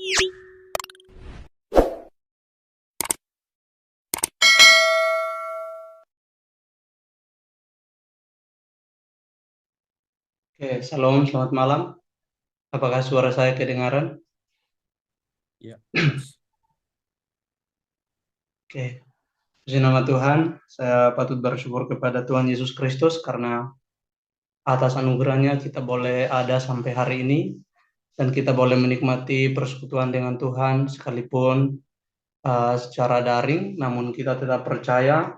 Oke, Shalom, selamat malam. Apakah suara saya kedengaran? Ya, jelas. Oke, puji nama Tuhan. Saya patut bersyukur kepada Tuhan Yesus Kristus karena atas anugerahnya kita boleh ada sampai hari ini dan kita boleh menikmati persekutuan dengan Tuhan sekalipun secara daring, namun kita tetap percaya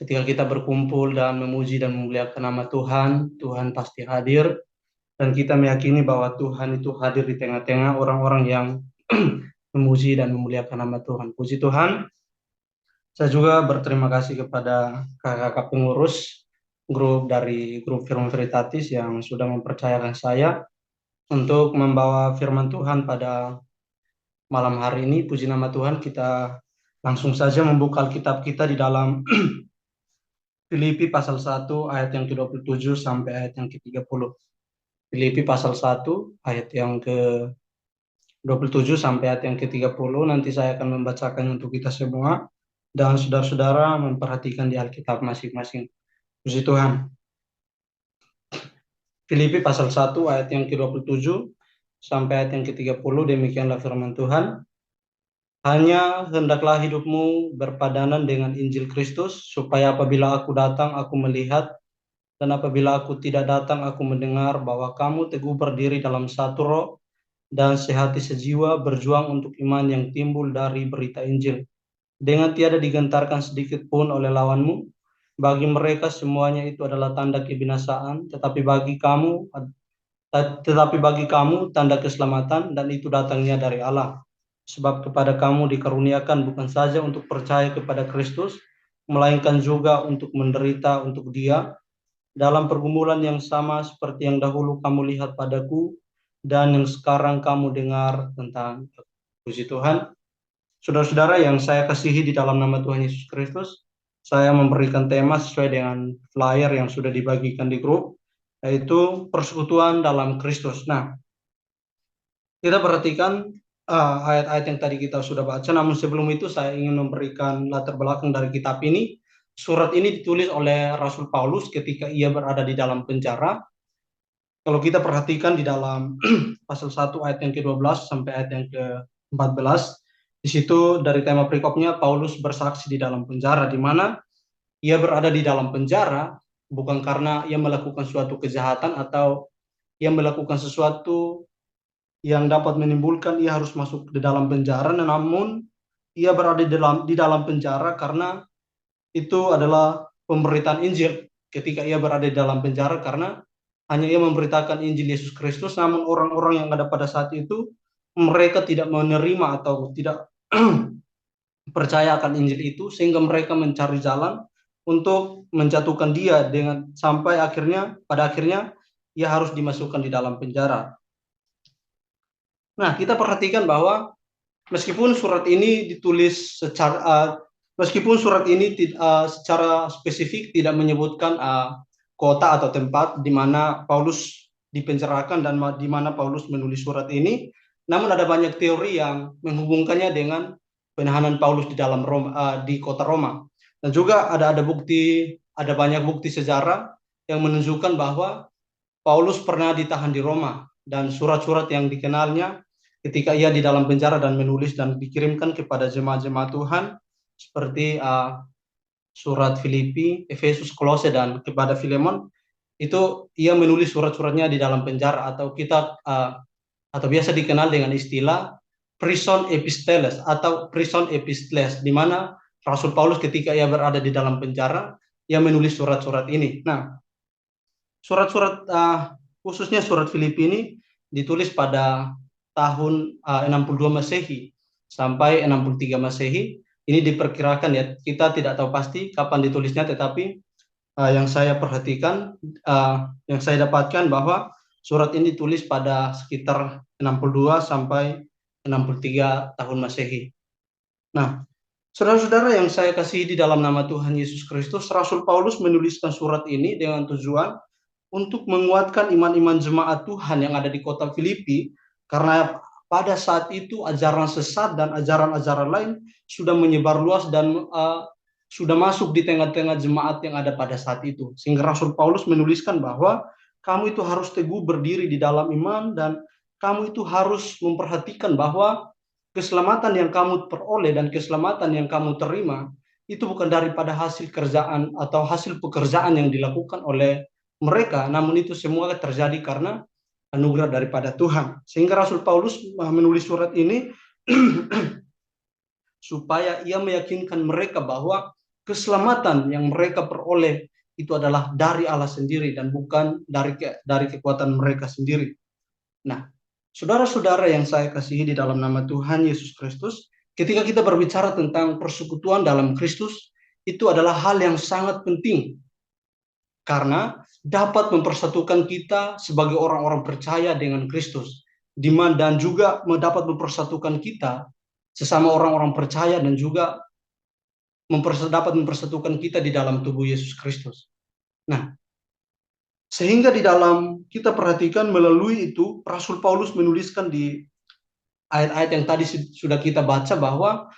ketika kita berkumpul dan memuji dan memuliakan nama Tuhan, Tuhan pasti hadir dan kita meyakini bahwa Tuhan itu hadir di tengah-tengah orang-orang yang memuji dan memuliakan nama Tuhan. Puji Tuhan. Saya juga berterima kasih kepada kakak-kakak pengurus grup Firman Veritatis yang sudah mempercayakan saya untuk membawa firman Tuhan pada malam hari ini. Puji nama Tuhan, kita langsung saja membuka Alkitab kita di dalam Filipi pasal 1 ayat yang ke-27 sampai ayat yang ke-30. Filipi pasal 1 ayat yang ke-27 sampai ayat yang ke-30. Nanti saya akan membacakan untuk kita semua dan saudara-saudara memperhatikan di Alkitab masing-masing. Puji Tuhan. Filipi pasal 1 ayat yang ke-27 sampai ayat yang ke-30, demikianlah firman Tuhan. Hanya hendaklah hidupmu berpadanan dengan Injil Kristus, supaya apabila aku datang aku melihat, dan apabila aku tidak datang aku mendengar bahwa kamu teguh berdiri dalam satu roh, dan sehati sejiwa berjuang untuk iman yang timbul dari berita Injil, dengan tiada digentarkan sedikit pun oleh lawanmu. Bagi mereka semuanya itu adalah tanda kebinasaan, tetapi bagi kamu tanda keselamatan, dan itu datangnya dari Allah. Sebab kepada kamu dikaruniakan bukan saja untuk percaya kepada Kristus, melainkan juga untuk menderita untuk Dia dalam pergumulan yang sama seperti yang dahulu kamu lihat padaku dan yang sekarang kamu dengar tentang. Puji Tuhan. Saudara-saudara yang saya kasihi di dalam nama Tuhan Yesus Kristus, saya memberikan tema sesuai dengan flyer yang sudah dibagikan di grup, yaitu persekutuan dalam Kristus. Nah, kita perhatikan ayat-ayat yang tadi kita sudah baca, namun sebelum itu saya ingin memberikan latar belakang dari kitab ini. Surat ini ditulis oleh Rasul Paulus ketika ia berada di dalam penjara. Kalau kita perhatikan di dalam pasal 1 ayat yang ke-12 sampai ayat yang ke-14, di situ dari tema perikopnya Paulus bersaksi di dalam penjara, di mana ia berada di dalam penjara bukan karena ia melakukan suatu kejahatan atau ia melakukan sesuatu yang dapat menimbulkan ia harus masuk di dalam penjara, namun ia berada di dalam penjara karena itu adalah pemberitaan Injil. Ketika ia berada di dalam penjara karena hanya ia memberitakan Injil Yesus Kristus, namun orang-orang yang ada pada saat itu mereka tidak menerima atau tidak percaya akan Injil itu, sehingga mereka mencari jalan untuk menjatuhkan dia dengan sampai pada akhirnya ia harus dimasukkan di dalam penjara. Nah, kita perhatikan bahwa meskipun surat ini ditulis secara spesifik tidak menyebutkan kota atau tempat di mana Paulus dipenjarakan dan di mana Paulus menulis surat ini, namun ada banyak teori yang menghubungkannya dengan penahanan Paulus di dalam Roma, di kota Roma. Dan juga ada banyak bukti sejarah yang menunjukkan bahwa Paulus pernah ditahan di Roma, dan surat-surat yang dikenalnya ketika ia di dalam penjara dan menulis dan dikirimkan kepada jemaat-jemaat Tuhan seperti surat Filipi, Efesus, Kolose, dan kepada Filemon, itu ia menulis surat-suratnya di dalam penjara atau biasa dikenal dengan istilah prison epistles atau prison epistles, di mana Rasul Paulus ketika ia berada di dalam penjara ia menulis surat-surat ini. Nah, surat-surat khususnya surat Filipi ini ditulis pada tahun 62 Masehi sampai 63 Masehi. Ini diperkirakan, ya, kita tidak tahu pasti kapan ditulisnya, tetapi yang saya perhatikan, yang saya dapatkan bahwa surat ini ditulis pada sekitar 62 sampai 63 tahun Masehi. Nah, saudara-saudara yang saya kasihi di dalam nama Tuhan Yesus Kristus, Rasul Paulus menuliskan surat ini dengan tujuan untuk menguatkan iman-iman jemaat Tuhan yang ada di kota Filipi, karena pada saat itu ajaran sesat dan ajaran-ajaran lain sudah menyebar luas dan sudah masuk di tengah-tengah jemaat yang ada pada saat itu. Sehingga Rasul Paulus menuliskan bahwa kamu itu harus teguh berdiri di dalam iman dan kamu itu harus memperhatikan bahwa keselamatan yang kamu peroleh dan keselamatan yang kamu terima itu bukan daripada hasil kerjaan atau hasil pekerjaan yang dilakukan oleh mereka, namun itu semua terjadi karena anugerah daripada Tuhan. Sehingga Rasul Paulus menulis surat ini supaya ia meyakinkan mereka bahwa keselamatan yang mereka peroleh itu adalah dari Allah sendiri dan bukan dari kekuatan mereka sendiri. Nah, saudara-saudara yang saya kasihi di dalam nama Tuhan Yesus Kristus, ketika kita berbicara tentang persekutuan dalam Kristus, itu adalah hal yang sangat penting karena dapat mempersatukan kita sebagai orang-orang percaya dengan Kristus, dan juga dapat mempersatukan kita sesama orang-orang percaya dan juga dapat mempersatukan kita di dalam tubuh Yesus Kristus. Nah, sehingga di dalam kita perhatikan melalui itu Rasul Paulus menuliskan di ayat-ayat yang tadi sudah kita baca bahwa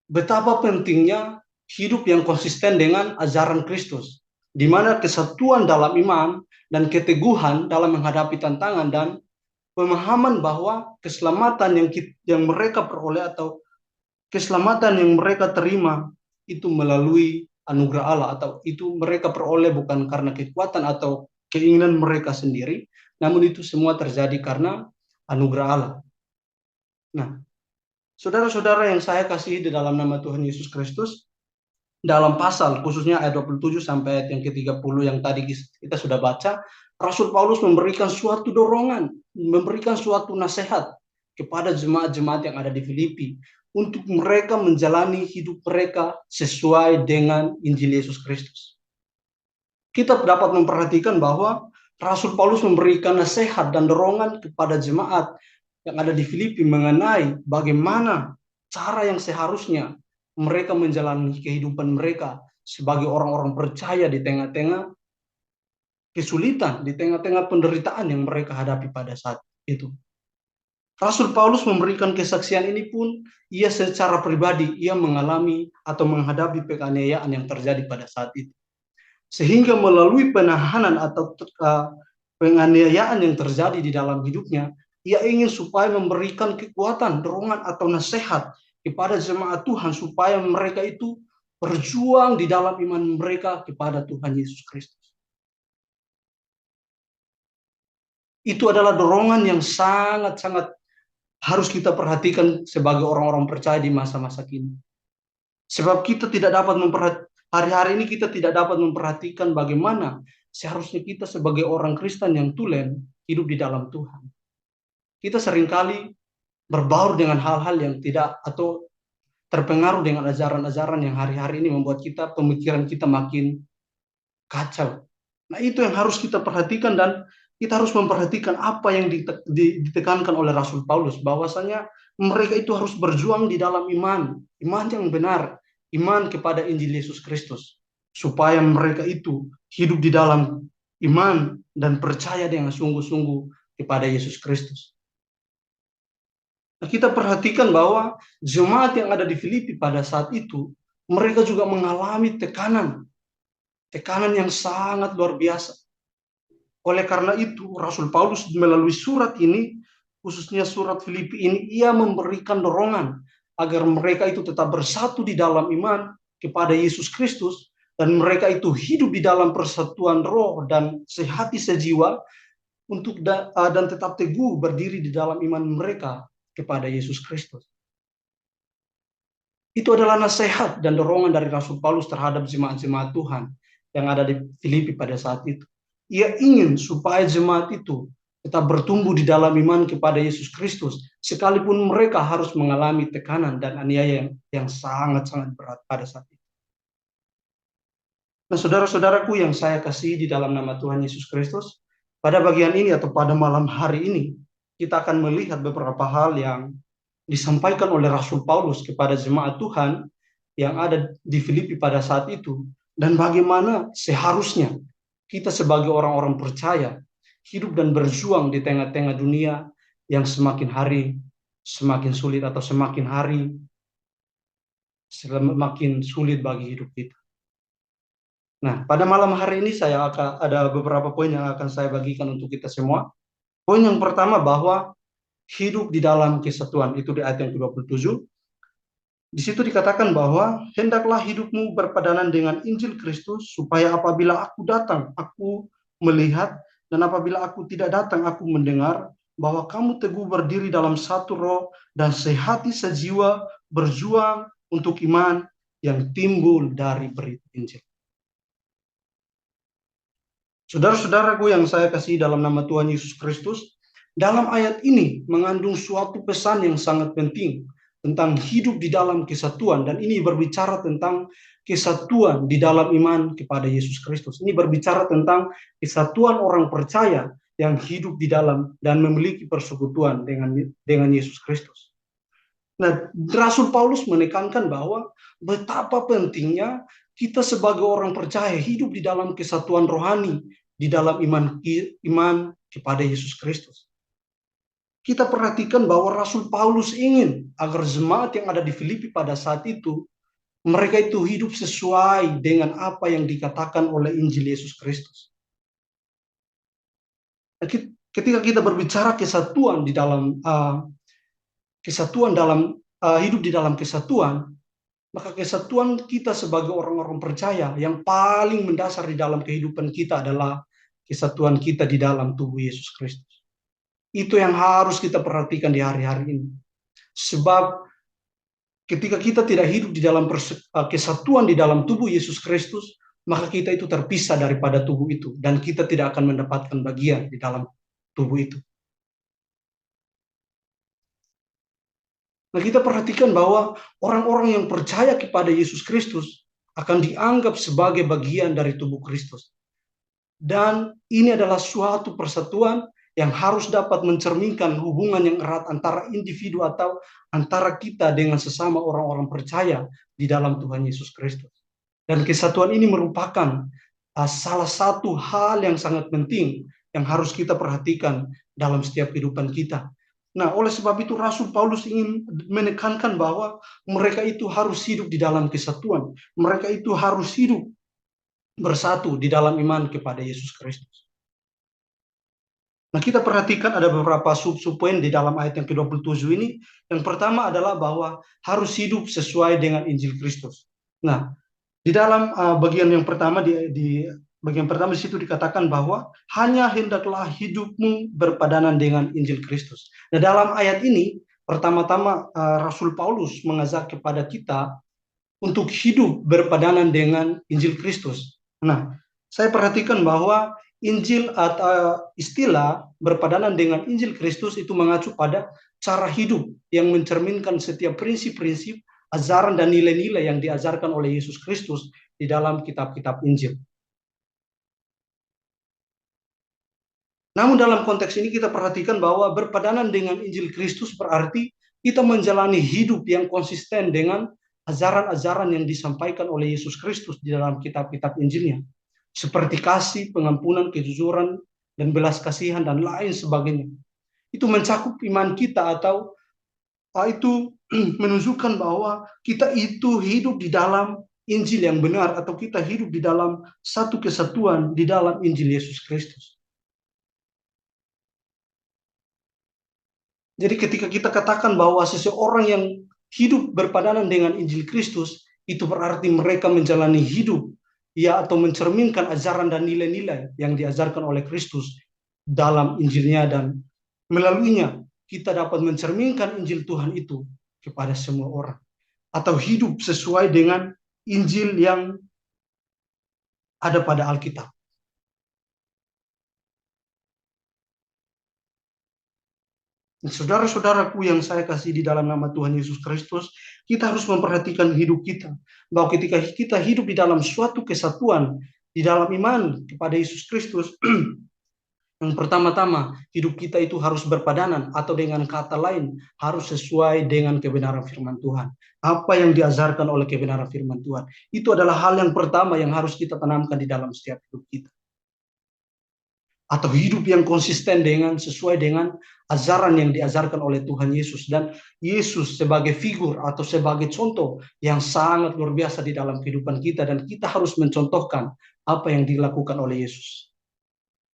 betapa pentingnya hidup yang konsisten dengan ajaran Kristus, di mana kesatuan dalam iman dan keteguhan dalam menghadapi tantangan dan pemahaman bahwa keselamatan yang mereka peroleh atau keselamatan yang mereka terima itu melalui anugerah Allah, atau itu mereka peroleh bukan karena kekuatan atau keinginan mereka sendiri, namun itu semua terjadi karena anugerah Allah. Nah, saudara-saudara yang saya kasihi di dalam nama Tuhan Yesus Kristus, dalam pasal khususnya ayat 27 sampai ayat yang ke-30 yang tadi kita sudah baca, Rasul Paulus memberikan suatu dorongan, memberikan suatu nasihat kepada jemaat-jemaat yang ada di Filipi untuk mereka menjalani hidup mereka sesuai dengan Injil Yesus Kristus. Kita dapat memperhatikan bahwa Rasul Paulus memberikan nasihat dan dorongan kepada jemaat yang ada di Filipi mengenai bagaimana cara yang seharusnya mereka menjalani kehidupan mereka sebagai orang-orang percaya di tengah-tengah kesulitan, di tengah-tengah penderitaan yang mereka hadapi pada saat itu. Rasul Paulus memberikan kesaksian ini pun ia secara pribadi ia mengalami atau menghadapi penganiayaan yang terjadi pada saat itu. Sehingga melalui penahanan atau penganiayaan yang terjadi di dalam hidupnya, ia ingin supaya memberikan kekuatan, dorongan atau nasihat kepada jemaat Tuhan supaya mereka itu berjuang di dalam iman mereka kepada Tuhan Yesus Kristus. Itu adalah dorongan yang sangat-sangat harus kita perhatikan sebagai orang-orang percaya di masa-masa kini. Sebab kita tidak dapat hari-hari ini kita tidak dapat memperhatikan bagaimana seharusnya kita sebagai orang Kristen yang tulen hidup di dalam Tuhan. Kita seringkali berbaur dengan hal-hal yang tidak atau terpengaruh dengan ajaran-ajaran yang hari-hari ini membuat pemikiran kita makin kacau. Nah, itu yang harus kita perhatikan dan kita harus memperhatikan apa yang ditekankan oleh Rasul Paulus, bahwasanya mereka itu harus berjuang di dalam iman yang benar, iman kepada Injil Yesus Kristus, supaya mereka itu hidup di dalam iman dan percaya dengan sungguh-sungguh kepada Yesus Kristus. Nah, kita perhatikan bahwa jemaat yang ada di Filipi pada saat itu, mereka juga mengalami tekanan yang sangat luar biasa. Oleh karena itu, Rasul Paulus melalui surat ini, khususnya surat Filipi ini, ia memberikan dorongan agar mereka itu tetap bersatu di dalam iman kepada Yesus Kristus, dan mereka itu hidup di dalam persatuan roh dan sehati sejiwa dan tetap teguh berdiri di dalam iman mereka kepada Yesus Kristus. Itu adalah nasihat dan dorongan dari Rasul Paulus terhadap jemaat-jemaat Tuhan yang ada di Filipi pada saat itu. Ia ingin supaya jemaat itu tetap bertumbuh di dalam iman kepada Yesus Kristus, sekalipun mereka harus mengalami tekanan dan aniaya yang sangat-sangat berat pada saat itu. Nah, saudara-saudaraku yang saya kasihi di dalam nama Tuhan Yesus Kristus, pada bagian ini atau pada malam hari ini, kita akan melihat beberapa hal yang disampaikan oleh Rasul Paulus kepada jemaat Tuhan yang ada di Filipi pada saat itu, dan bagaimana seharusnya kita sebagai orang-orang percaya hidup dan berjuang di tengah-tengah dunia yang semakin hari semakin sulit atau semakin hari semakin sulit bagi hidup kita. Nah, pada malam hari ini saya akan ada beberapa poin yang akan saya bagikan untuk kita semua. Poin yang pertama bahwa hidup di dalam kesatuan, itu di ayat yang ke-27. Di situ dikatakan bahwa hendaklah hidupmu berpadanan dengan Injil Kristus, supaya apabila aku datang, aku melihat, dan apabila aku tidak datang, aku mendengar, bahwa kamu teguh berdiri dalam satu roh dan sehati sejiwa berjuang untuk iman yang timbul dari berita Injil. Saudara-saudaraku yang saya kasih dalam nama Tuhan Yesus Kristus, dalam ayat ini mengandung suatu pesan yang sangat penting tentang hidup di dalam kesatuan, dan ini berbicara tentang kesatuan di dalam iman kepada Yesus Kristus. Ini berbicara tentang kesatuan orang percaya yang hidup di dalam dan memiliki persekutuan dengan Yesus Kristus. Nah, Rasul Paulus menekankan bahwa betapa pentingnya kita sebagai orang percaya hidup di dalam kesatuan rohani, di dalam iman kepada Yesus Kristus. Kita perhatikan bahwa Rasul Paulus ingin agar jemaat yang ada di Filipi pada saat itu, mereka itu hidup sesuai dengan apa yang dikatakan oleh Injil Yesus Kristus. Ketika kita berbicara kesatuan di dalam hidup di dalam kesatuan, maka kesatuan kita sebagai orang-orang percaya yang paling mendasar di dalam kehidupan kita adalah kesatuan kita di dalam tubuh Yesus Kristus. Itu yang harus kita perhatikan di hari-hari ini. Sebab ketika kita tidak hidup di dalam kesatuan di dalam tubuh Yesus Kristus, maka kita itu terpisah daripada tubuh itu, dan kita tidak akan mendapatkan bagian di dalam tubuh itu. Nah, kita perhatikan bahwa orang-orang yang percaya kepada Yesus Kristus akan dianggap sebagai bagian dari tubuh Kristus. Dan ini adalah suatu persatuan yang harus dapat mencerminkan hubungan yang erat antara individu atau antara kita dengan sesama orang-orang percaya di dalam Tuhan Yesus Kristus. Dan kesatuan ini merupakan salah satu hal yang sangat penting yang harus kita perhatikan dalam setiap kehidupan kita. Nah, oleh sebab itu Rasul Paulus ingin menekankan bahwa mereka itu harus hidup di dalam kesatuan. Mereka itu harus hidup bersatu di dalam iman kepada Yesus Kristus. Nah, kita perhatikan ada beberapa sub-poin di dalam ayat yang ke-27 ini. Yang pertama adalah bahwa harus hidup sesuai dengan Injil Kristus. Nah, di dalam bagian yang pertama di bagian pertama di situ dikatakan bahwa hanya hendaklah hidupmu berpadanan dengan Injil Kristus. Nah, dalam ayat ini pertama-tama Rasul Paulus mengajak kepada kita untuk hidup berpadanan dengan Injil Kristus. Nah, saya perhatikan bahwa Injil atau istilah berpadanan dengan Injil Kristus itu mengacu pada cara hidup yang mencerminkan setiap prinsip-prinsip, ajaran dan nilai-nilai yang diajarkan oleh Yesus Kristus di dalam kitab-kitab Injil. Namun dalam konteks ini kita perhatikan bahwa berpadanan dengan Injil Kristus berarti kita menjalani hidup yang konsisten dengan ajaran-ajaran yang disampaikan oleh Yesus Kristus di dalam kitab-kitab Injilnya. Seperti kasih, pengampunan, kejujuran, dan belas kasihan, dan lain sebagainya. Itu mencakup iman kita atau itu menunjukkan bahwa kita itu hidup di dalam Injil yang benar, atau kita hidup di dalam satu kesatuan di dalam Injil Yesus Kristus. Jadi ketika kita katakan bahwa seseorang yang hidup berpadanan dengan Injil Kristus, itu berarti mereka menjalani hidup atau mencerminkan ajaran dan nilai-nilai yang diajarkan oleh Kristus dalam Injilnya, dan melaluinya kita dapat mencerminkan Injil Tuhan itu kepada semua orang, atau hidup sesuai dengan Injil yang ada pada Alkitab. Saudara-saudaraku yang saya kasih di dalam nama Tuhan Yesus Kristus, kita harus memperhatikan hidup kita. Bahwa ketika kita hidup di dalam suatu kesatuan, di dalam iman kepada Yesus Kristus, yang pertama-tama hidup kita itu harus berpadanan, atau dengan kata lain harus sesuai dengan kebenaran firman Tuhan. Apa yang diajarkan oleh kebenaran firman Tuhan, itu adalah hal yang pertama yang harus kita tanamkan di dalam setiap hidup kita. atau hidup yang konsisten sesuai dengan ajaran yang diajarkan oleh Tuhan Yesus, dan Yesus sebagai figur atau sebagai contoh yang sangat luar biasa di dalam kehidupan kita, dan kita harus mencontohkan apa yang dilakukan oleh Yesus.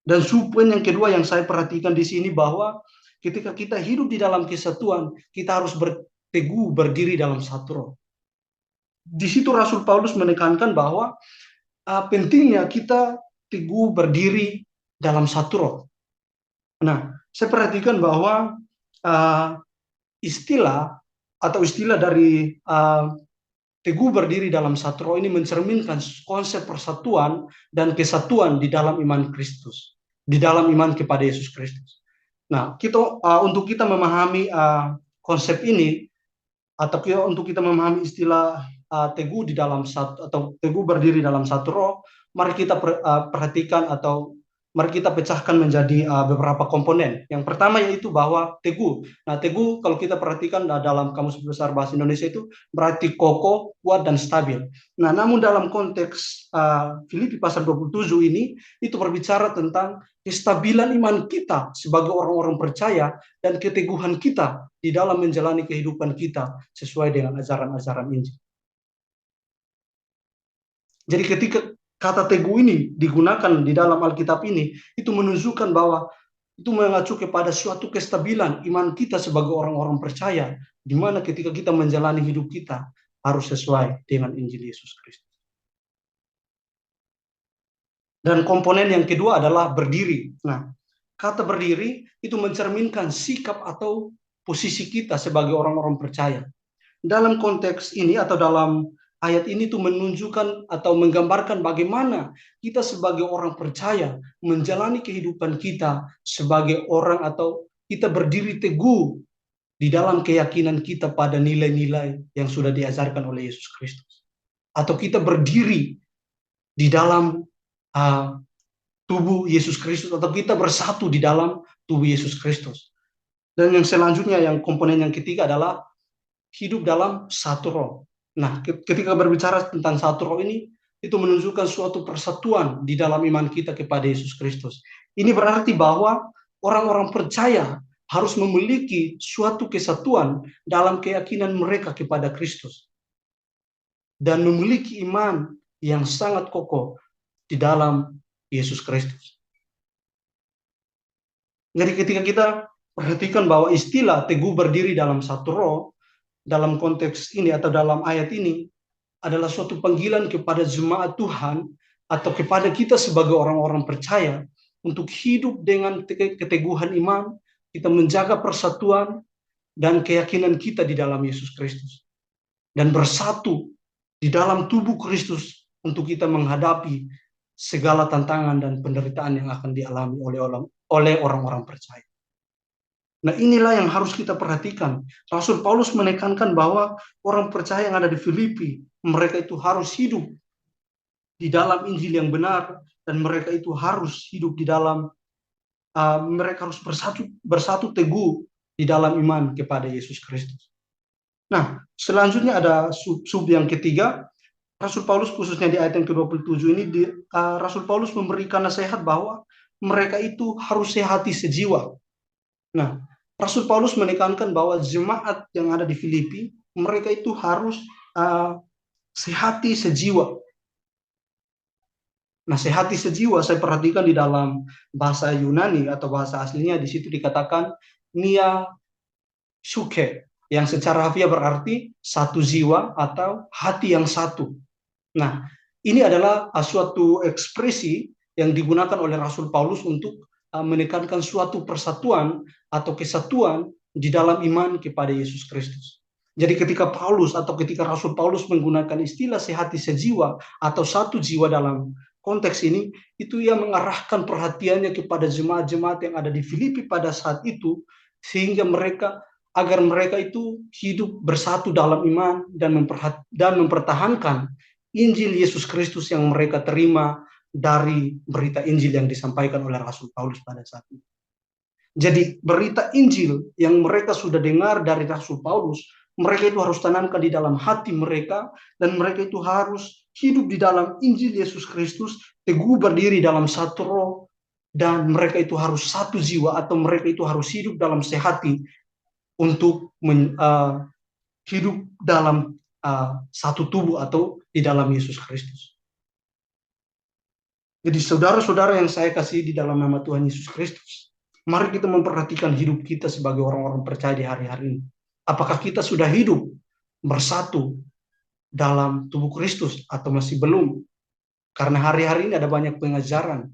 Dan poin yang kedua yang saya perhatikan di sini, bahwa ketika kita hidup di dalam kesatuan, kita harus berteguh berdiri dalam satu roh. Di situ Rasul Paulus menekankan bahwa pentingnya kita teguh berdiri dalam satu roh. Nah, saya perhatikan bahwa istilah dari teguh berdiri dalam satu roh ini mencerminkan konsep persatuan dan kesatuan di dalam iman Kristus, di dalam iman kepada Yesus Kristus. Nah, untuk kita memahami konsep ini, atau untuk kita memahami istilah teguh di dalam satu, atau teguh berdiri dalam satu roh, mari kita perhatikan, atau mari kita pecahkan menjadi beberapa komponen. Yang pertama yaitu bahwa teguh. Nah, teguh kalau kita perhatikan dalam Kamus Besar Bahasa Indonesia itu berarti kokoh, kuat, dan stabil. Nah, namun dalam konteks Filipi pasal 27 ini, itu berbicara tentang kestabilan iman kita sebagai orang-orang percaya dan keteguhan kita di dalam menjalani kehidupan kita sesuai dengan ajaran-ajaran Injil. Jadi ketika kata teguh ini digunakan di dalam Alkitab ini, itu menunjukkan bahwa itu mengacu kepada suatu kestabilan iman kita sebagai orang-orang percaya, di mana ketika kita menjalani hidup kita harus sesuai dengan Injil Yesus Kristus. Dan komponen yang kedua adalah berdiri. Nah, kata berdiri itu mencerminkan sikap atau posisi kita sebagai orang-orang percaya. Dalam konteks ini atau dalam ayat ini tuh menunjukkan atau menggambarkan bagaimana kita sebagai orang percaya menjalani kehidupan kita sebagai orang, atau kita berdiri teguh di dalam keyakinan kita pada nilai-nilai yang sudah diajarkan oleh Yesus Kristus. Atau kita berdiri di dalam tubuh Yesus Kristus, atau kita bersatu di dalam tubuh Yesus Kristus. Dan yang selanjutnya, yang komponen yang ketiga adalah hidup dalam satu roh. Nah, ketika berbicara tentang satu roh ini, itu menunjukkan suatu persatuan di dalam iman kita kepada Yesus Kristus. Ini berarti bahwa orang-orang percaya harus memiliki suatu kesatuan dalam keyakinan mereka kepada Kristus, dan memiliki iman yang sangat kokoh di dalam Yesus Kristus. Jadi ketika kita perhatikan bahwa istilah teguh berdiri dalam satu roh, dalam konteks ini atau dalam ayat ini adalah suatu panggilan kepada jemaat Tuhan, atau kepada kita sebagai orang-orang percaya untuk hidup dengan keteguhan iman, kita menjaga persatuan dan keyakinan kita di dalam Yesus Kristus, dan bersatu di dalam tubuh Kristus untuk kita menghadapi segala tantangan dan penderitaan yang akan dialami oleh orang-orang percaya. Nah, inilah yang harus kita perhatikan. Rasul Paulus menekankan bahwa orang percaya yang ada di Filipi, mereka itu harus hidup di dalam Injil yang benar, dan mereka itu harus hidup di dalam, mereka harus bersatu teguh di dalam iman kepada Yesus Kristus. Nah, selanjutnya ada sub yang ketiga. Rasul Paulus khususnya di ayat yang ke-27 ini, Rasul Paulus memberikan nasihat bahwa mereka itu harus sehati sejiwa. Nah, Rasul Paulus menekankan bahwa jemaat yang ada di Filipi, mereka itu harus sehati sejiwa. Nah, sehati sejiwa saya perhatikan di dalam bahasa Yunani atau bahasa aslinya, di situ dikatakan nia suke, yang secara harfiah berarti satu jiwa atau hati yang satu. Nah, ini adalah suatu ekspresi yang digunakan oleh Rasul Paulus untuk menekankan suatu persatuan atau kesatuan di dalam iman kepada Yesus Kristus. Jadi ketika Rasul Paulus menggunakan istilah sehati sejiwa atau satu jiwa dalam konteks ini, itu ia mengarahkan perhatiannya kepada jemaat-jemaat yang ada di Filipi pada saat itu, sehingga agar mereka itu hidup bersatu dalam iman dan mempertahankan Injil Yesus Kristus yang mereka terima dari berita Injil yang disampaikan oleh Rasul Paulus pada saat itu. Jadi berita Injil yang mereka sudah dengar dari Rasul Paulus, mereka itu harus tanamkan di dalam hati mereka, dan mereka itu harus hidup di dalam Injil Yesus Kristus, teguh berdiri dalam satu roh, dan mereka itu harus satu jiwa atau mereka itu harus hidup dalam sehati untuk hidup dalam satu tubuh atau di dalam Yesus Kristus. Jadi saudara-saudara yang saya kasih di dalam nama Tuhan Yesus Kristus, mari kita memperhatikan hidup kita sebagai orang-orang percaya di hari-hari ini. Apakah kita sudah hidup bersatu dalam tubuh Kristus atau masih belum? Karena hari-hari ini ada banyak pengajaran.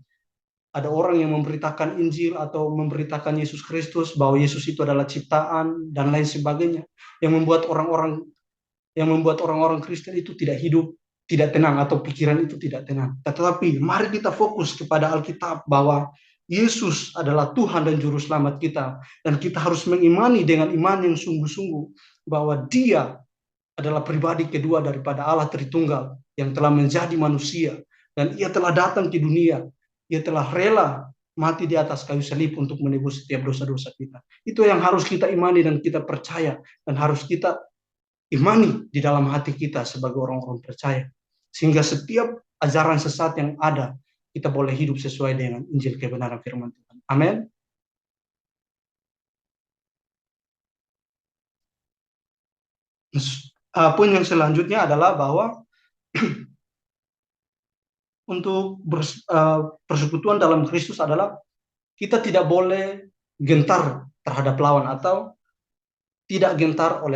Ada orang yang memberitakan Injil atau memberitakan Yesus Kristus bahwa Yesus itu adalah ciptaan dan lain sebagainya, yang membuat orang-orang Kristen itu tidak hidup, tidak tenang, atau pikiran itu tidak tenang. Tetapi mari kita fokus kepada Alkitab bahwa Yesus adalah Tuhan dan Juru Selamat kita, dan kita harus mengimani dengan iman yang sungguh-sungguh bahwa Dia adalah pribadi kedua daripada Allah Tritunggal yang telah menjadi manusia, dan Ia telah datang ke dunia. Ia telah rela mati di atas kayu salib untuk menebus setiap dosa-dosa kita. Itu yang harus kita imani dan kita percaya, dan harus kita imani di dalam hati kita sebagai orang-orang percaya. Sehingga setiap ajaran sesat yang ada, kita boleh hidup sesuai dengan Injil kebenaran firman Tuhan. Amin. Poin yang selanjutnya adalah bahwa untuk persekutuan dalam Kristus adalah kita tidak boleh gentar terhadap lawan atau tidak gentar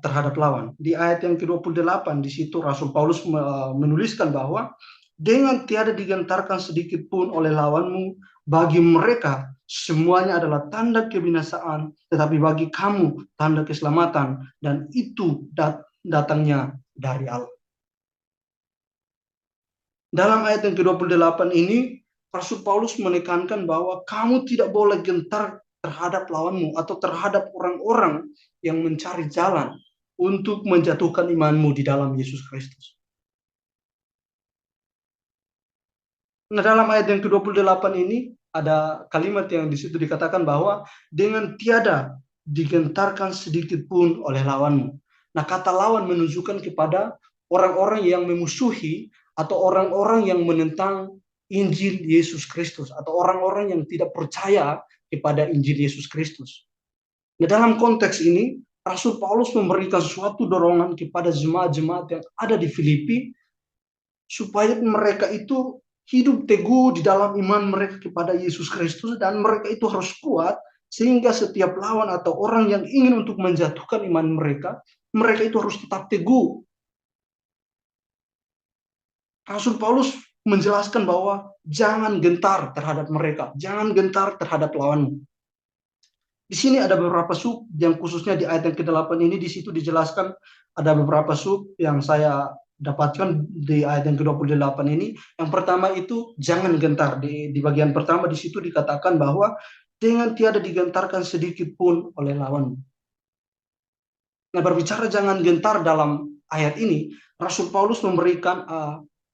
terhadap lawan. Di ayat yang ke-28 di situ Rasul Paulus menuliskan bahwa dengan tiada digentarkan sedikit pun oleh lawanmu, bagi mereka semuanya adalah tanda kebinasaan, tetapi bagi kamu tanda keselamatan, dan itu datangnya dari Allah. Dalam ayat yang ke-28 ini, Rasul Paulus menekankan bahwa kamu tidak boleh gentar terhadap lawanmu atau terhadap orang-orang yang mencari jalan untuk menjatuhkan imanmu di dalam Yesus Kristus. Nah, dalam ayat yang ke-28 ini ada kalimat yang di situ dikatakan bahwa dengan tiada digentarkan sedikit pun oleh lawanmu. Nah, kata lawan menunjukkan kepada orang-orang yang memusuhi atau orang-orang yang menentang Injil Yesus Kristus, atau orang-orang yang tidak percaya kepada Injil Yesus Kristus. Nah, dalam konteks ini, Rasul Paulus memberikan suatu dorongan kepada jemaat-jemaat yang ada di Filipi, supaya mereka itu hidup teguh di dalam iman mereka kepada Yesus Kristus, dan mereka itu harus kuat, sehingga setiap lawan atau orang yang ingin untuk menjatuhkan iman mereka, mereka itu harus tetap teguh. Rasul Paulus menjelaskan bahwa jangan gentar terhadap mereka, jangan gentar terhadap lawanmu. Di sini ada beberapa sub yang khususnya di ayat yang ke-8 ini, di situ dijelaskan ada beberapa sub yang saya dapatkan di ayat yang ke-28 ini. Yang pertama itu jangan gentar. Di bagian pertama di situ dikatakan bahwa dengan tiada digentarkan sedikit pun oleh lawanmu. Nah, berbicara jangan gentar dalam ayat ini, Rasul Paulus memberikan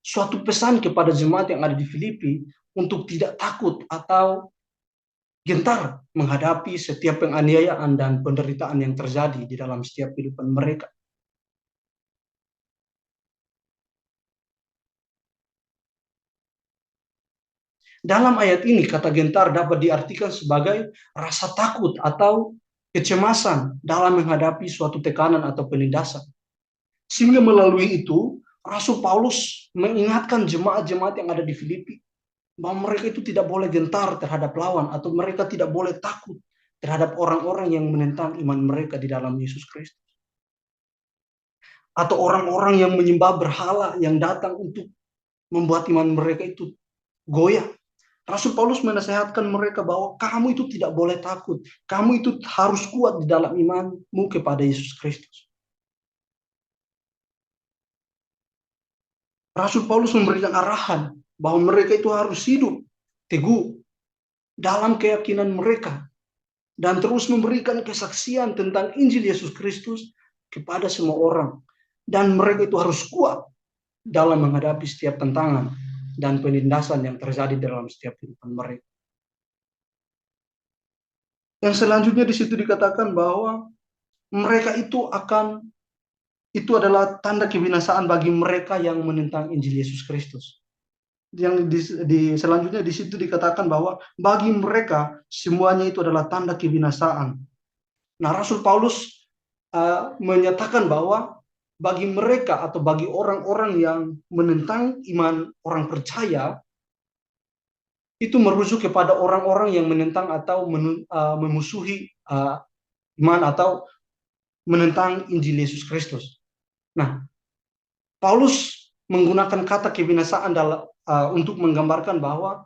suatu pesan kepada jemaat yang ada di Filipi untuk tidak takut atau gentar menghadapi setiap penganiayaan dan penderitaan yang terjadi di dalam setiap kehidupan mereka. Dalam ayat ini, kata gentar dapat diartikan sebagai rasa takut atau kecemasan dalam menghadapi suatu tekanan atau penindasan. Sehingga melalui itu, Rasul Paulus mengingatkan jemaat-jemaat yang ada di Filipi bahwa mereka itu tidak boleh gentar terhadap lawan, atau mereka tidak boleh takut terhadap orang-orang yang menentang iman mereka di dalam Yesus Kristus. Atau orang-orang yang menyembah berhala yang datang untuk membuat iman mereka itu goyah. Rasul Paulus menasihatkan mereka bahwa kamu itu tidak boleh takut. Kamu itu harus kuat di dalam imanmu kepada Yesus Kristus. Rasul Paulus memberikan arahan bahwa mereka itu harus hidup teguh dalam keyakinan mereka, dan terus memberikan kesaksian tentang Injil Yesus Kristus kepada semua orang. Dan mereka itu harus kuat dalam menghadapi setiap tantangan dan penindasan yang terjadi dalam setiap kehidupan mereka. Yang selanjutnya di situ dikatakan bahwa mereka itu adalah tanda kebinasaan bagi mereka yang menentang Injil Yesus Kristus. yang selanjutnya di situ dikatakan bahwa bagi mereka semuanya itu adalah tanda kebinasaan. Nah, Rasul Paulus menyatakan bahwa bagi mereka atau bagi orang-orang yang menentang iman orang percaya, itu merujuk kepada orang-orang yang menentang atau memusuhi iman atau menentang Injil Yesus Kristus. Nah, Paulus menggunakan kata kebinasaan untuk menggambarkan bahwa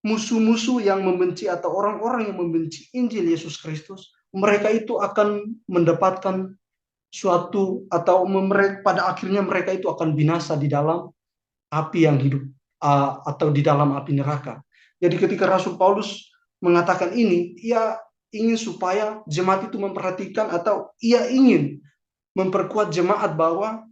musuh-musuh yang membenci atau orang-orang yang membenci Injil Yesus Kristus, mereka itu akan mendapatkan suatu atau pada akhirnya mereka itu akan binasa di dalam api yang hidup atau di dalam api neraka. Jadi ketika Rasul Paulus mengatakan ini, ia ingin supaya jemaat itu memperhatikan atau ia ingin memperkuat jemaat bahwa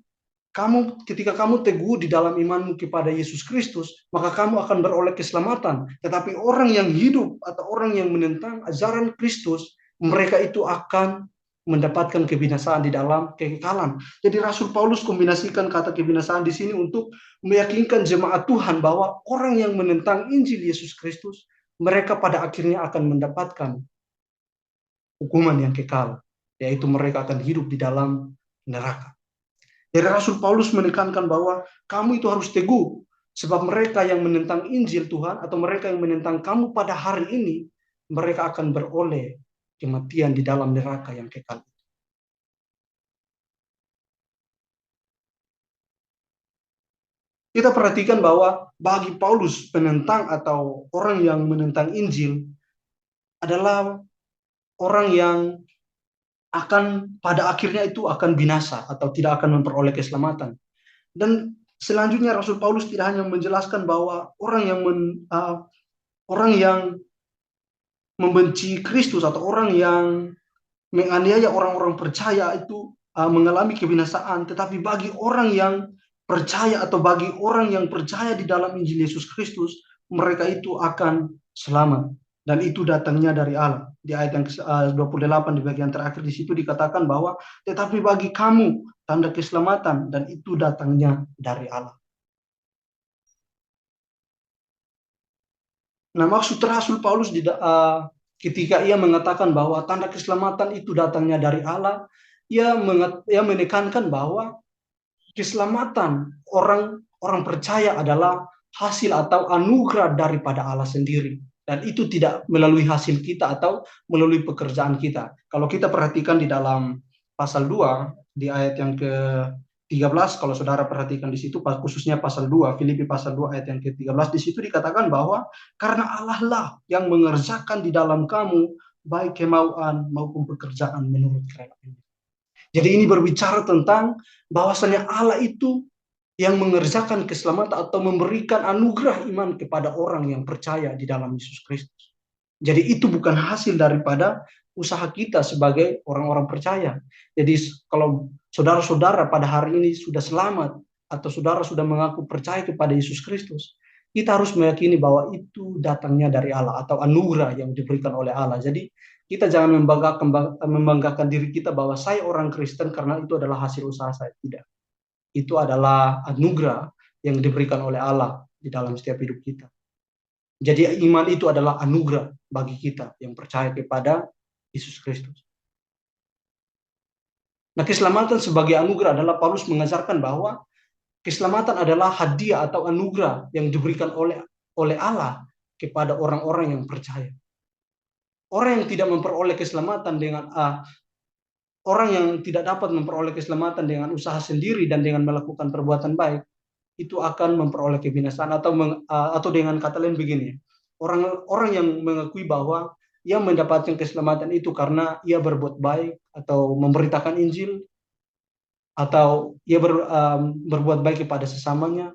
ketika kamu teguh di dalam imanmu kepada Yesus Kristus, maka kamu akan beroleh keselamatan. Tetapi orang yang hidup atau orang yang menentang ajaran Kristus, mereka itu akan mendapatkan kebinasaan di dalam kekekalan. Jadi Rasul Paulus kombinasikan kata kebinasaan di sini untuk meyakinkan jemaat Tuhan bahwa orang yang menentang Injil Yesus Kristus, mereka pada akhirnya akan mendapatkan hukuman yang kekal, yaitu mereka akan hidup di dalam neraka. Jadi Rasul Paulus menekankan bahwa kamu itu harus teguh, sebab mereka yang menentang Injil Tuhan atau mereka yang menentang kamu pada hari ini, mereka akan beroleh kematian di dalam neraka yang kekal. Kita perhatikan bahwa bagi Paulus, penentang atau orang yang menentang Injil adalah orang yang akan pada akhirnya itu akan binasa atau tidak akan memperoleh keselamatan. Dan selanjutnya Rasul Paulus tidak hanya menjelaskan bahwa orang yang membenci Kristus atau orang yang menganiaya orang-orang percaya itu mengalami kebinasaan, tetapi bagi orang yang percaya atau bagi orang yang percaya di dalam Injil Yesus Kristus, mereka itu akan selamat, dan itu datangnya dari Allah. Di ayat yang 28 di bagian terakhir di situ dikatakan bahwa tetapi bagi kamu tanda keselamatan, dan itu datangnya dari Allah. Nah, maksud Rasul Paulus ketika ia mengatakan bahwa tanda keselamatan itu datangnya dari Allah, ia menekankan bahwa keselamatan orang percaya adalah hasil atau anugerah daripada Allah sendiri. Dan itu tidak melalui hasil kita atau melalui pekerjaan kita. Kalau kita perhatikan di dalam pasal 2, di ayat yang ke-13, kalau saudara perhatikan di situ, khususnya pasal 2, Filipi pasal 2 ayat yang ke-13, di situ dikatakan bahwa karena Allah lah yang mengerjakan di dalam kamu baik kemauan maupun pekerjaan menurut kerelaan. Jadi ini berbicara tentang bahwasanya Allah itu yang mengerjakan keselamatan atau memberikan anugerah iman kepada orang yang percaya di dalam Yesus Kristus. Jadi itu bukan hasil daripada usaha kita sebagai orang-orang percaya. Jadi kalau saudara-saudara pada hari ini sudah selamat atau saudara sudah mengaku percaya kepada Yesus Kristus, kita harus meyakini bahwa itu datangnya dari Allah atau anugerah yang diberikan oleh Allah. Jadi kita jangan membanggakan diri kita bahwa saya orang Kristen karena itu adalah hasil usaha saya. Tidak. Itu adalah anugerah yang diberikan oleh Allah di dalam setiap hidup kita. Jadi iman itu adalah anugerah bagi kita yang percaya kepada Yesus Kristus. Nah, keselamatan sebagai anugerah adalah Paulus mengajarkan bahwa keselamatan adalah hadiah atau anugerah yang diberikan oleh Allah kepada orang-orang yang percaya. Orang yang tidak memperoleh keselamatan orang yang tidak dapat memperoleh keselamatan dengan usaha sendiri dan dengan melakukan perbuatan baik, itu akan memperoleh kebinasaan atau dengan kata lain begini, orang yang mengakui bahwa ia mendapatkan keselamatan itu karena ia berbuat baik atau memberitakan Injil atau ia berbuat baik kepada sesamanya.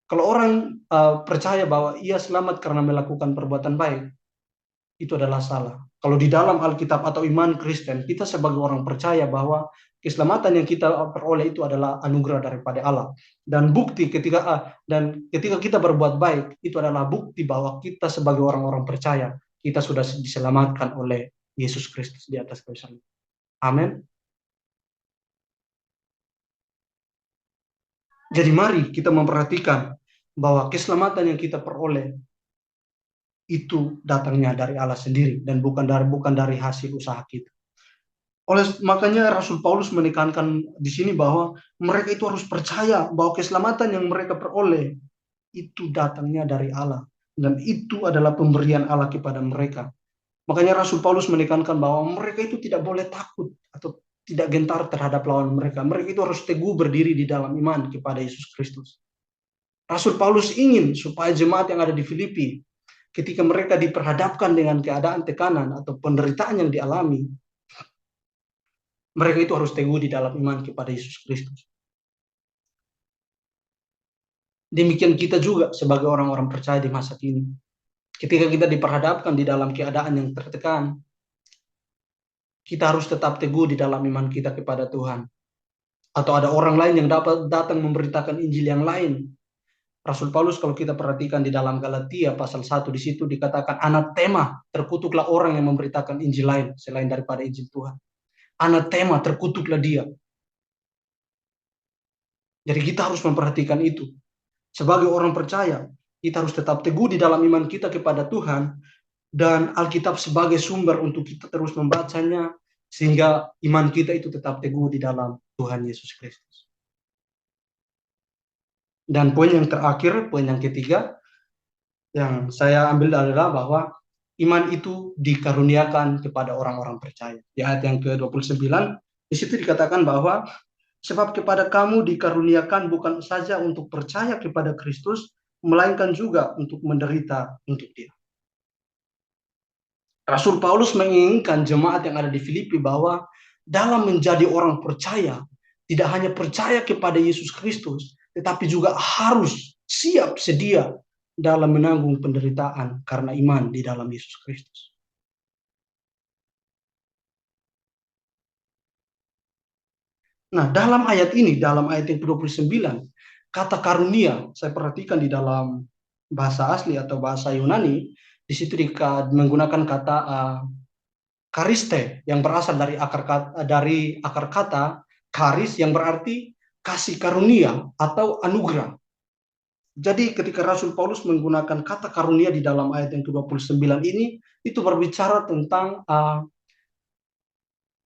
Kalau orang percaya bahwa ia selamat karena melakukan perbuatan baik, itu adalah salah. Kalau di dalam Alkitab atau iman Kristen, kita sebagai orang percaya bahwa keselamatan yang kita peroleh itu adalah anugerah daripada Allah. Dan ketika kita berbuat baik, itu adalah bukti bahwa kita sebagai orang-orang percaya, kita sudah diselamatkan oleh Yesus Kristus di atas kayu salib. Amin. Jadi mari kita memperhatikan bahwa keselamatan yang kita peroleh itu datangnya dari Allah sendiri dan bukan dari hasil usaha kita. Makanya Rasul Paulus menekankan di sini bahwa mereka itu harus percaya bahwa keselamatan yang mereka peroleh itu datangnya dari Allah dan itu adalah pemberian Allah kepada mereka. Makanya Rasul Paulus menekankan bahwa mereka itu tidak boleh takut atau tidak gentar terhadap lawan mereka. Mereka itu harus teguh berdiri di dalam iman kepada Yesus Kristus. Rasul Paulus ingin supaya jemaat yang ada di Filipi, ketika mereka diperhadapkan dengan keadaan tekanan atau penderitaan yang dialami, mereka itu harus teguh di dalam iman kepada Yesus Kristus. Demikian kita juga sebagai orang-orang percaya di masa kini. Ketika kita diperhadapkan di dalam keadaan yang tertekan, kita harus tetap teguh di dalam iman kita kepada Tuhan. Atau ada orang lain yang dapat datang memberitakan Injil yang lain. Rasul Paulus kalau kita perhatikan di dalam Galatia pasal 1 di situ dikatakan anatema, terkutuklah orang yang memberitakan Injil lain selain daripada Injil Tuhan. Anatema, terkutuklah dia. Jadi kita harus memperhatikan itu. Sebagai orang percaya, kita harus tetap teguh di dalam iman kita kepada Tuhan dan Alkitab sebagai sumber untuk kita terus membacanya sehingga iman kita itu tetap teguh di dalam Tuhan Yesus Kristus. Dan poin yang terakhir, poin yang ketiga yang saya ambil adalah bahwa iman itu dikaruniakan kepada orang-orang percaya. Di ayat yang ke-29 di situ dikatakan bahwa sebab kepada kamu dikaruniakan bukan saja untuk percaya kepada Kristus, melainkan juga untuk menderita untuk Dia. Rasul Paulus menginginkan jemaat yang ada di Filipi bahwa dalam menjadi orang percaya, tidak hanya percaya kepada Yesus Kristus, tetapi juga harus siap sedia dalam menanggung penderitaan karena iman di dalam Yesus Kristus. Nah, dalam ayat ini, dalam ayat yang ke-29, kata karunia, saya perhatikan di dalam bahasa asli atau bahasa Yunani, di situ menggunakan kata kariste yang berasal dari akar kata karis yang berarti kasih karunia atau anugerah. Jadi ketika Rasul Paulus menggunakan kata karunia di dalam ayat yang ke-29 ini, itu berbicara tentang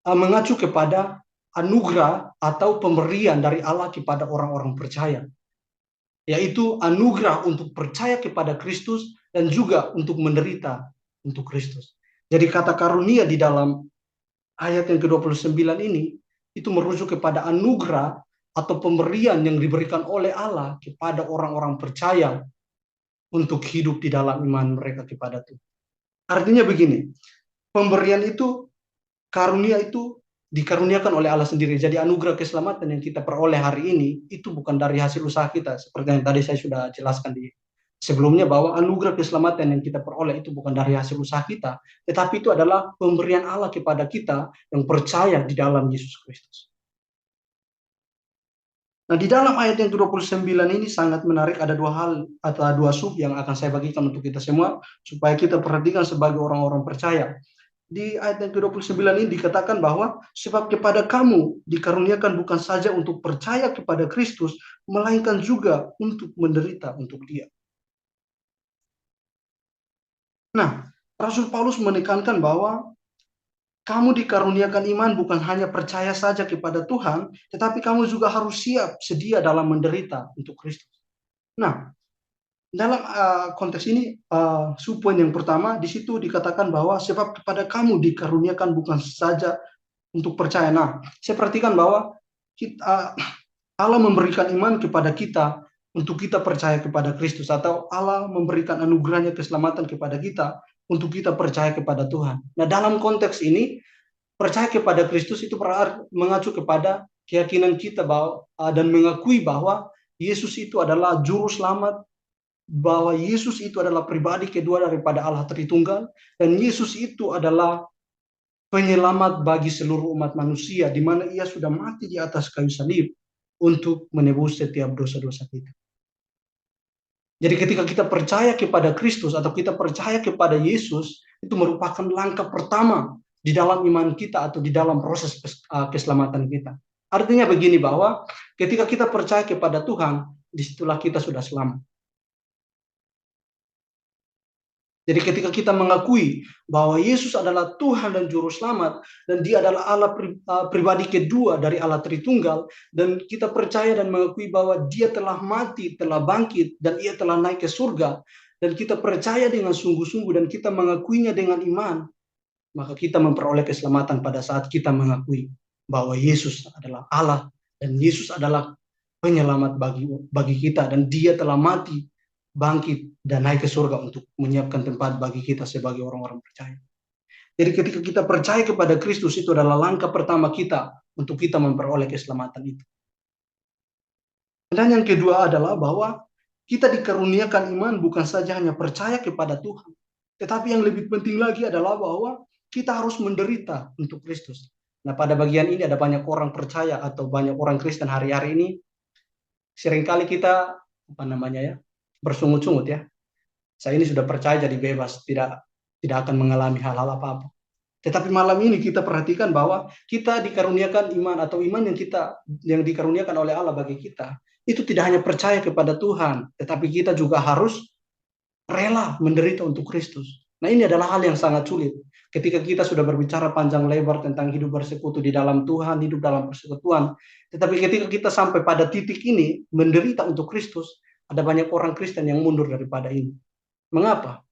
mengacu kepada anugerah atau pemberian dari Allah kepada orang-orang percaya, yaitu anugerah untuk percaya kepada Kristus dan juga untuk menderita untuk Kristus. Jadi kata karunia di dalam ayat yang ke-29 ini itu merujuk kepada anugerah atau pemberian yang diberikan oleh Allah kepada orang-orang percaya untuk hidup di dalam iman mereka kepada Tuhan. Artinya begini, pemberian itu, karunia itu dikaruniakan oleh Allah sendiri. Jadi anugerah keselamatan yang kita peroleh hari ini itu bukan dari hasil usaha kita, seperti yang tadi saya sudah jelaskan di sebelumnya bahwa anugerah keselamatan yang kita peroleh itu bukan dari hasil usaha kita, tetapi itu adalah pemberian Allah kepada kita yang percaya di dalam Yesus Kristus. Nah, di dalam ayat yang ke-29 ini sangat menarik, ada dua hal atau dua sub yang akan saya bagikan untuk kita semua supaya kita perhatikan sebagai orang-orang percaya. Di ayat yang ke-29 ini dikatakan bahwa sebab kepada kamu dikaruniakan bukan saja untuk percaya kepada Kristus, melainkan juga untuk menderita untuk Dia. Nah, Rasul Paulus menekankan bahwa kamu dikaruniakan iman bukan hanya percaya saja kepada Tuhan, tetapi kamu juga harus siap sedia dalam menderita untuk Kristus. Nah, dalam konteks ini, subpoin yang pertama, di situ dikatakan bahwa sebab kepada kamu dikaruniakan bukan saja untuk percaya. Nah, saya perhatikan bahwa Allah memberikan iman kepada kita untuk kita percaya kepada Kristus, atau Allah memberikan anugerahnya keselamatan kepada kita untuk kita percaya kepada Tuhan. Nah, dalam konteks ini, percaya kepada Kristus itu berarti mengacu kepada keyakinan kita bahwa dan mengakui bahwa Yesus itu adalah juru selamat, bahwa Yesus itu adalah pribadi kedua daripada Allah Tritunggal, dan Yesus itu adalah penyelamat bagi seluruh umat manusia, di mana Ia sudah mati di atas kayu salib untuk menebus setiap dosa-dosa kita. Jadi ketika kita percaya kepada Kristus atau kita percaya kepada Yesus, itu merupakan langkah pertama di dalam iman kita atau di dalam proses keselamatan kita. Artinya begini, bahwa ketika kita percaya kepada Tuhan, disitulah kita sudah selamat. Jadi ketika kita mengakui bahwa Yesus adalah Tuhan dan Juru Selamat, dan Dia adalah Allah pribadi kedua dari Allah Tritunggal, dan kita percaya dan mengakui bahwa Dia telah mati, telah bangkit, dan Ia telah naik ke surga, dan kita percaya dengan sungguh-sungguh dan kita mengakuinya dengan iman, maka kita memperoleh keselamatan pada saat kita mengakui bahwa Yesus adalah Allah dan Yesus adalah penyelamat bagi kita, dan Dia telah mati, bangkit, dan naik ke surga untuk menyiapkan tempat bagi kita sebagai orang-orang percaya. Jadi ketika kita percaya kepada Kristus, itu adalah langkah pertama kita untuk kita memperoleh keselamatan itu. Dan yang kedua adalah bahwa kita dikaruniakan iman bukan saja hanya percaya kepada Tuhan, tetapi yang lebih penting lagi adalah bahwa kita harus menderita untuk Kristus. Nah, pada bagian ini ada banyak orang percaya atau banyak orang Kristen hari-hari ini, seringkali kita bersungut-sungut ya. Saya ini sudah percaya jadi bebas, tidak akan mengalami hal-hal apa-apa. Tetapi malam ini kita perhatikan bahwa kita dikaruniakan iman, atau iman yang dikaruniakan oleh Allah bagi kita, itu tidak hanya percaya kepada Tuhan, tetapi kita juga harus rela menderita untuk Kristus. Nah, ini adalah hal yang sangat sulit. Ketika kita sudah berbicara panjang lebar tentang hidup bersekutu di dalam Tuhan, hidup dalam persekutuan, tetapi ketika kita sampai pada titik ini, menderita untuk Kristus, ada banyak orang Kristen yang mundur daripada ini. Mengapa?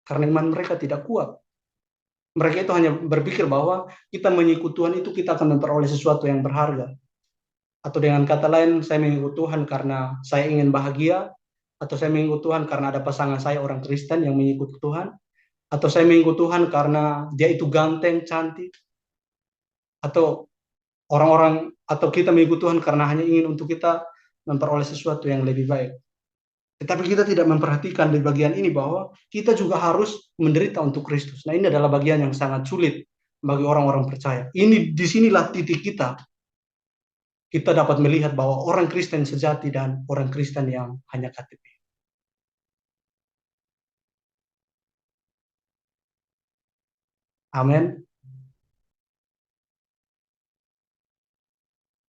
Karena iman mereka tidak kuat. Mereka itu hanya berpikir bahwa kita mengikut Tuhan itu kita akan memperoleh sesuatu yang berharga. Atau dengan kata lain, saya mengikut Tuhan karena saya ingin bahagia, atau saya mengikut Tuhan karena ada pasangan saya orang Kristen yang mengikut Tuhan, atau saya mengikut Tuhan karena dia itu ganteng, cantik, atau atau kita mengikut Tuhan karena hanya ingin untuk kita memperoleh sesuatu yang lebih baik. Tetapi kita tidak memperhatikan di bagian ini bahwa kita juga harus menderita untuk Kristus. Nah, ini adalah bagian yang sangat sulit bagi orang-orang percaya. Disinilah titik kita. Kita dapat melihat bahwa orang Kristen sejati dan orang Kristen yang hanya KTP. Amin.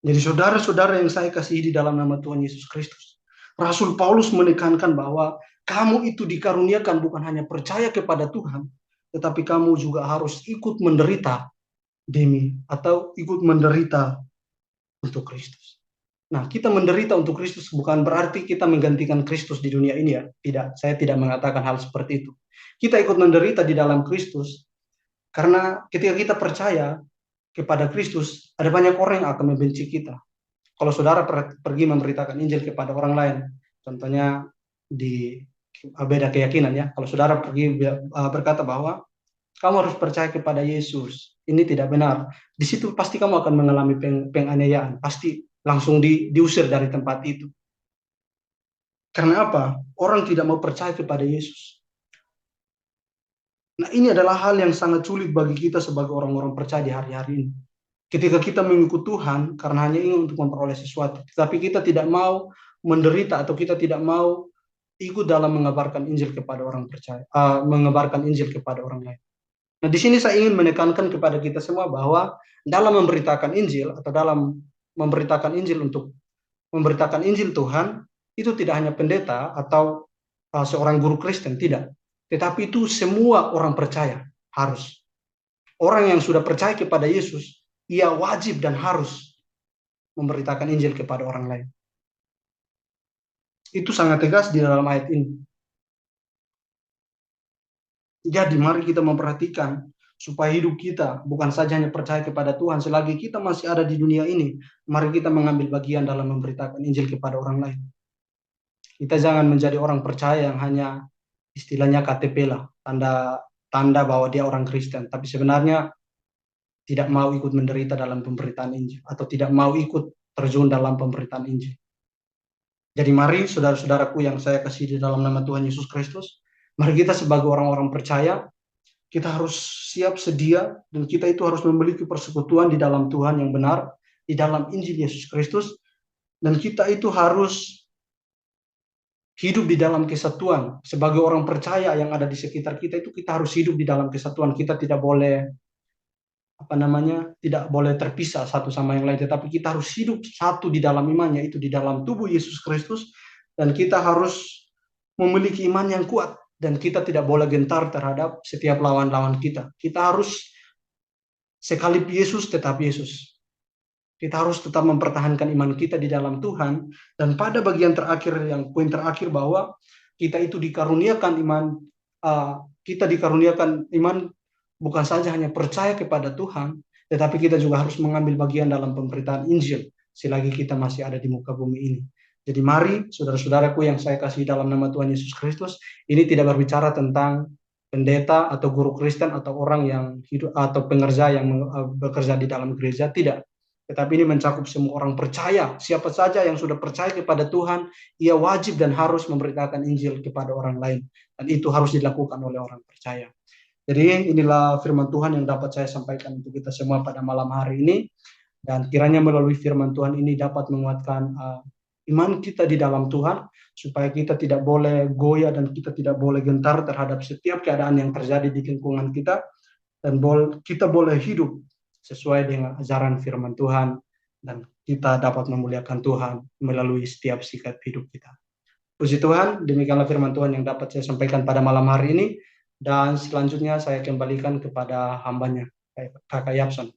Jadi saudara-saudara yang saya kasihi di dalam nama Tuhan Yesus Kristus, Rasul Paulus menekankan bahwa kamu itu dikaruniakan bukan hanya percaya kepada Tuhan, tetapi kamu juga harus ikut menderita atau ikut menderita untuk Kristus. Nah, kita menderita untuk Kristus bukan berarti kita menggantikan Kristus di dunia ini ya. Tidak, saya tidak mengatakan hal seperti itu. Kita ikut menderita di dalam Kristus karena ketika kita percaya kepada Kristus, ada banyak orang yang akan membenci kita. Kalau saudara pergi memberitakan Injil kepada orang lain, contohnya di beda keyakinan ya, kalau saudara pergi berkata bahwa kamu harus percaya kepada Yesus, ini tidak benar, di situ pasti kamu akan mengalami penganiayaan, pasti langsung diusir dari tempat itu. Karena apa? Orang tidak mau percaya kepada Yesus. Nah, ini adalah hal yang sangat sulit bagi kita sebagai orang-orang percaya di hari-hari ini. Ketika kita mengikut Tuhan karena hanya ingin untuk memperoleh sesuatu, tapi kita tidak mau menderita atau kita tidak mau ikut dalam mengabarkan Injil kepada orang percaya, mengabarkan Injil kepada orang lain. Nah, di sini saya ingin menekankan kepada kita semua bahwa dalam memberitakan Injil atau dalam memberitakan Injil untuk memberitakan Injil Tuhan, itu tidak hanya pendeta atau seorang guru Kristen, tidak. Tetapi itu semua orang percaya harus. Orang yang sudah percaya kepada Yesus, ia wajib dan harus memberitakan Injil kepada orang lain. Itu sangat tegas di dalam ayat ini. Jadi mari kita memperhatikan supaya hidup kita bukan saja hanya percaya kepada Tuhan. Selagi kita masih ada di dunia ini, mari kita mengambil bagian dalam memberitakan Injil kepada orang lain. Kita jangan menjadi orang percaya yang hanya istilahnya KTP lah, tanda bahwa dia orang Kristen, tapi sebenarnya tidak mau ikut menderita dalam pemberitaan Injil, atau tidak mau ikut terjun dalam pemberitaan Injil. Jadi mari saudara-saudaraku yang saya kasih di dalam nama Tuhan Yesus Kristus, mari kita sebagai orang-orang percaya, kita harus siap sedia, dan kita itu harus memiliki persekutuan di dalam Tuhan yang benar, di dalam Injil Yesus Kristus, dan kita itu harus hidup di dalam kesatuan. Sebagai orang percaya yang ada di sekitar kita itu kita harus hidup di dalam kesatuan. Kita tidak boleh tidak boleh terpisah satu sama yang lain, tetapi kita harus hidup satu di dalam imannya, itu di dalam tubuh Yesus Kristus, dan kita harus memiliki iman yang kuat dan kita tidak boleh gentar terhadap setiap lawan-lawan kita. Kita harus sekali Yesus tetap Yesus. Kita harus tetap mempertahankan iman kita di dalam Tuhan. Dan pada bagian terakhir, yang poin terakhir, bahwa kita itu dikaruniakan iman, kita dikaruniakan iman bukan saja hanya percaya kepada Tuhan, tetapi kita juga harus mengambil bagian dalam pemberitaan Injil selagi kita masih ada di muka bumi ini. Jadi mari saudara-saudaraku yang saya kasih dalam nama Tuhan Yesus Kristus, ini tidak berbicara tentang pendeta atau guru Kristen atau orang yang hidup atau pengerja yang bekerja di dalam gereja, tidak. Tetapi ini mencakup semua orang percaya. Siapa saja yang sudah percaya kepada Tuhan, ia wajib dan harus memberitakan Injil kepada orang lain. Dan itu harus dilakukan oleh orang percaya. Jadi inilah firman Tuhan yang dapat saya sampaikan untuk kita semua pada malam hari ini. Dan kiranya melalui firman Tuhan ini dapat menguatkan iman kita di dalam Tuhan, supaya kita tidak boleh goyah dan kita tidak boleh gentar terhadap setiap keadaan yang terjadi di lingkungan kita, dan kita boleh hidup sesuai dengan ajaran firman Tuhan, dan kita dapat memuliakan Tuhan melalui setiap sikap hidup kita. Puji Tuhan, demikianlah firman Tuhan yang dapat saya sampaikan pada malam hari ini, dan selanjutnya saya kembalikan kepada hambanya, Kakak Yapson.